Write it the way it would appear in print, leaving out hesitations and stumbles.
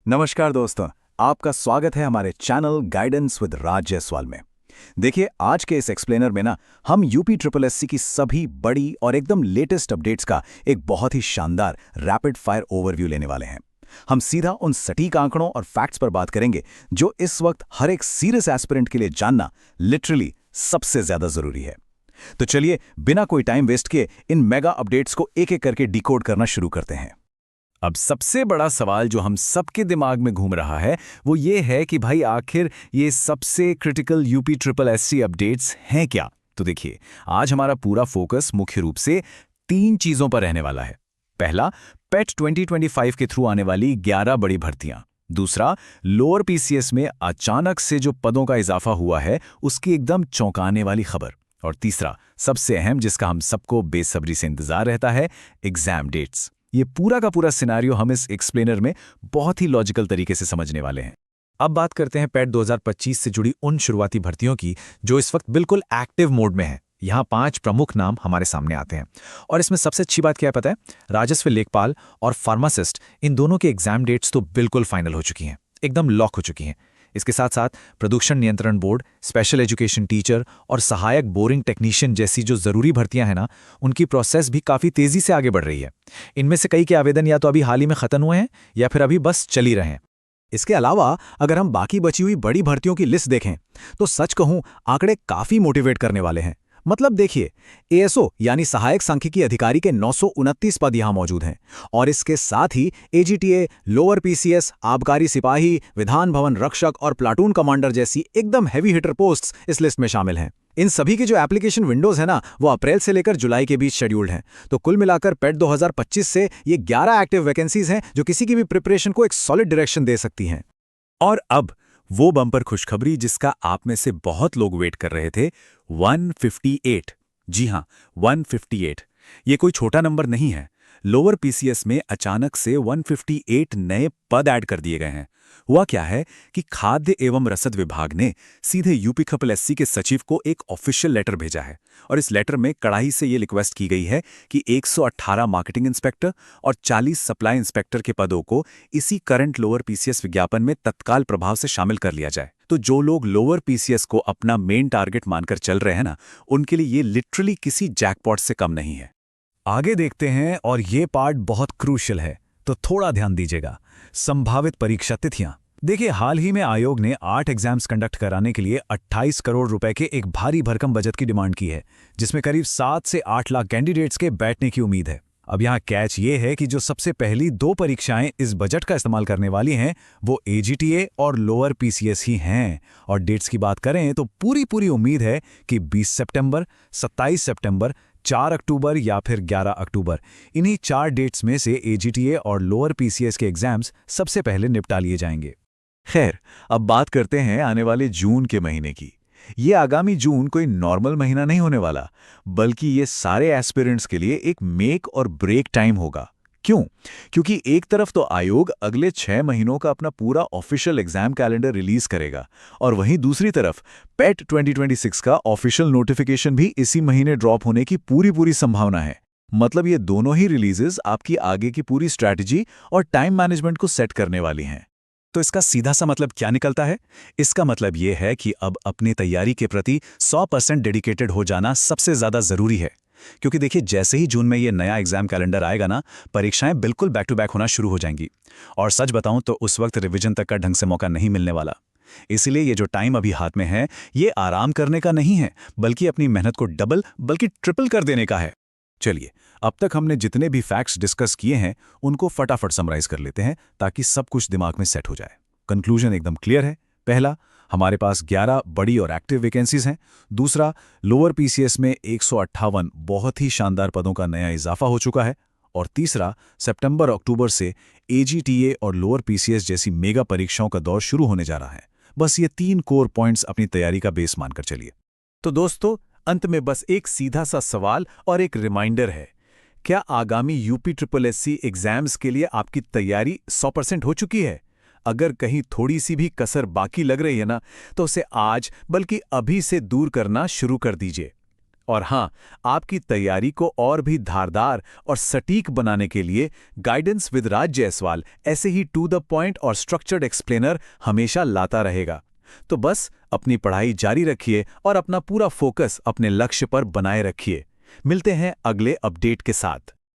नमस्कार दोस्तों। आपका स्वागत है हमारे चैनल गाइडेंस विद राज जायसवाल में। देखिए, आज के इस एक्सप्लेनर में ना हम यूपी ट्रिपल एससी की सभी बड़ी और एकदम लेटेस्ट अपडेट्स का एक बहुत ही शानदार रैपिड फायर ओवरव्यू लेने वाले हैं। हम सीधा उन सटीक आंकड़ों और फैक्ट्स पर बात करेंगे जो इस वक्त हर एक सीरियस एस्पिरेंट के लिए जानना लिटरली सबसे ज्यादा जरूरी है। तो चलिए, बिना कोई टाइम वेस्ट किए इन मेगा अपडेट्स को एक एक करके डिकोड करना शुरू करते हैं। अब सबसे बड़ा सवाल जो हम सबके दिमाग में घूम रहा है वो ये है कि भाई आखिर ये सबसे critical UP triple SC updates हैं क्या। तो देखिए, आज हमारा पूरा फोकस मुख्य रूप से 3 चीजों पर रहने वाला है। पहला, पेट 2025 के थ्रू आने वाली 11 बड़ी भर्तियां। दूसरा, लोअर पीसीएस में अचानक से जो पदों का इजाफा हुआ है उसकी एकदम चौंकाने वाली खबर। और तीसरा, सबसे अहम, जिसका हम सबको बेसब्री से इंतजार रहता है, एग्जाम डेट्स। ये पूरा का पूरा सिनेरियो हम इस एक्सप्लेनर में बहुत ही लॉजिकल तरीके से समझने वाले हैं। अब बात करते हैं पेट 2025 से जुड़ी उन शुरुआती भर्तियों की जो इस वक्त बिल्कुल एक्टिव मोड में हैं। यहाँ 5 प्रमुख नाम हमारे सामने आते हैं और इसमें सबसे अच्छी बात क्या है पता है? राजस्व लेखपाल और फार्मासिस्ट, इन दोनों के एग्जाम डेट्स तो बिल्कुल फाइनल हो चुकी हैं, एकदम लॉक हो चुकी हैं। इसके साथ साथ प्रदूषण नियंत्रण बोर्ड, स्पेशल एजुकेशन टीचर और सहायक बोरिंग टेक्नीशियन जैसी जो जरूरी भर्तियां हैं ना, उनकी प्रोसेस भी काफी तेजी से आगे बढ़ रही है। इनमें से कई के आवेदन या तो अभी हाल ही में खत्म हुए हैं या फिर अभी बस चल ही रहे हैं। इसके अलावा अगर हम बाकी बची हुई बड़ी भर्तियों की लिस्ट देखें तो सच कहूं, आंकड़े काफी मोटिवेट करने वाले हैं। मतलब देखिए, एएसओ यानी सहायक सांख्यिकी अधिकारी के 929 पद यहां मौजूद हैं और इसके साथ ही एजीटीए, लोअर पीसीएस, आबकारी सिपाही, विधान भवन रक्षक और प्लाटून कमांडर जैसी एकदम हैवी हिटर पोस्ट्स इस लिस्ट में शामिल हैं। इन सभी के जो एप्लीकेशन विंडोज है ना, वो अप्रैल से लेकर जुलाई के बीच शेड्यूल्ड हैं। तो कुल मिलाकर पेट 2025 से ये 11 एक्टिव वैकेंसीज हैं जो किसी की भी प्रिपरेशन को एक सॉलिड डायरेक्शन दे सकती हैं। और अब वो बम्पर खुशखबरी जिसका आप में से बहुत लोग वेट कर रहे थे, 158। जी हां, 158। ये कोई छोटा नंबर नहीं है। लोअर पीसीएस में अचानक से 158 नए पद ऐड कर दिए गए हैं। हुआ क्या है कि खाद्य एवं रसद विभाग ने सीधे यूपी ट्रिपल एससी के सचिव को एक ऑफिशियल लेटर भेजा है और इस लेटर में कड़ाई से ये रिक्वेस्ट की गई है कि 118 मार्केटिंग इंस्पेक्टर और 40 सप्लाई इंस्पेक्टर के पदों को इसी करंट लोअर पीसीएस विज्ञापन में तत्काल प्रभाव से शामिल कर लिया जाए। तो जो लोग लोअर पीसीएस को अपना मेन टारगेट मानकर चल रहे हैं ना, उनके लिए ये लिटरली किसी जैकपॉट से कम नहीं है। आगे देखते हैं और ये पार्ट बहुत क्रूशियल है, तो थोड़ा ध्यान दीजिएगा। संभावित परीक्षा तिथियां। देखिए, हाल ही में आयोग ने 8 एग्जाम्स कंडक्ट कराने के लिए 28 करोड़ रुपए के एक भारी भरकम बजट की डिमांड की है, जिसमें करीब 7 से 8 लाख कैंडिडेट्स के बैठने की उम्मीद है। अब यहाँ कैच ये है कि जो सबसे पहली 2 परीक्षाएं इस बजट का इस्तेमाल करने वाली हैं वो एजीटीए और लोअर पीसीएस ही हैं। और डेट्स की बात करें तो पूरी उम्मीद है कि 20 सितंबर, 27 सितंबर, 4 अक्टूबर या फिर 11 अक्टूबर, इन्हीं 4 डेट्स में से एजीटीए और लोअर पीसीएस के एग्जाम्स सबसे पहले निपटा लिए जाएंगे। खैर, अब बात करते हैं आने वाले जून के महीने की। ये आगामी जून कोई नॉर्मल महीना नहीं होने वाला, बल्कि ये सारे एस्पिरेंट्स के लिए एक मेक और ब्रेक टाइम होगा। क्यों? क्योंकि एक तरफ तो आयोग अगले 6 महीनों का अपना पूरा ऑफिशियल एग्जाम कैलेंडर रिलीज करेगा और वहीं दूसरी तरफ पेट 2026 का ऑफिशियल नोटिफिकेशन भी इसी महीने ड्रॉप होने की पूरी संभावना है। मतलब ये दोनों ही रिलीजेस आपकी आगे की पूरी स्ट्रैटेजी और टाइम मैनेजमेंट को सेट करने वाली हैं। तो इसका सीधा सा मतलब क्या निकलता है? इसका मतलब ये है कि अब अपनी तैयारी के प्रति 100% डेडिकेटेड हो जाना सबसे ज्यादा जरूरी है। क्योंकि देखिए, जैसे ही जून में ये नया एग्जाम कैलेंडर आएगा ना, परीक्षाएं बिल्कुल बैक टू बैक होना शुरू हो जाएंगी। और सच बताऊं तो उस वक्त रिवीजन तक का ढंग से मौका नहीं मिलने वाला। इसीलिए ये जो टाइम अभी हाथ में है, ये आराम करने का नहीं है, बल्कि अपनी मेहनत को डबल बल्कि ट्रिपल कर देने का है। चलिए, अब तक हमने जितने भी फैक्ट्स डिस्कस किए हैं उनको फटाफट समराइज कर लेते हैं ताकि सब कुछ दिमाग में सेट हो जाए। कंक्लूजन एकदम क्लियर है। पहला, हमारे पास 11 बड़ी और एक्टिव वैकेंसीज हैं। दूसरा, लोअर पीसीएस में 158 बहुत ही शानदार पदों का नया इजाफा हो चुका है। और तीसरा, सितंबर अक्टूबर से एजीटीए और लोअर पीसीएस जैसी मेगा परीक्षाओं का दौर शुरू होने जा रहा है। बस ये 3 कोर पॉइंट्स अपनी तैयारी का बेस मानकर चलिए। तो दोस्तों, अंत में बस एक सीधा सा सवाल और एक रिमाइंडर है। क्या आगामी यूपी ट्रिपल एससी एग्जाम्स के लिए आपकी तैयारी 100% हो चुकी है? अगर कहीं थोड़ी सी भी कसर बाकी लग रही है ना, तो उसे आज बल्कि अभी से दूर करना शुरू कर दीजिए। और हाँ, आपकी तैयारी को और भी धारदार और सटीक बनाने के लिए गाइडेंस विद राज जायसवाल ऐसे ही टू द पॉइंट और स्ट्रक्चर्ड एक्सप्लेनर हमेशा लाता रहेगा। तो बस अपनी पढ़ाई जारी रखिए और अपना पूरा फोकस अपने लक्ष्य पर बनाए रखिए। मिलते हैं अगले अपडेट के साथ।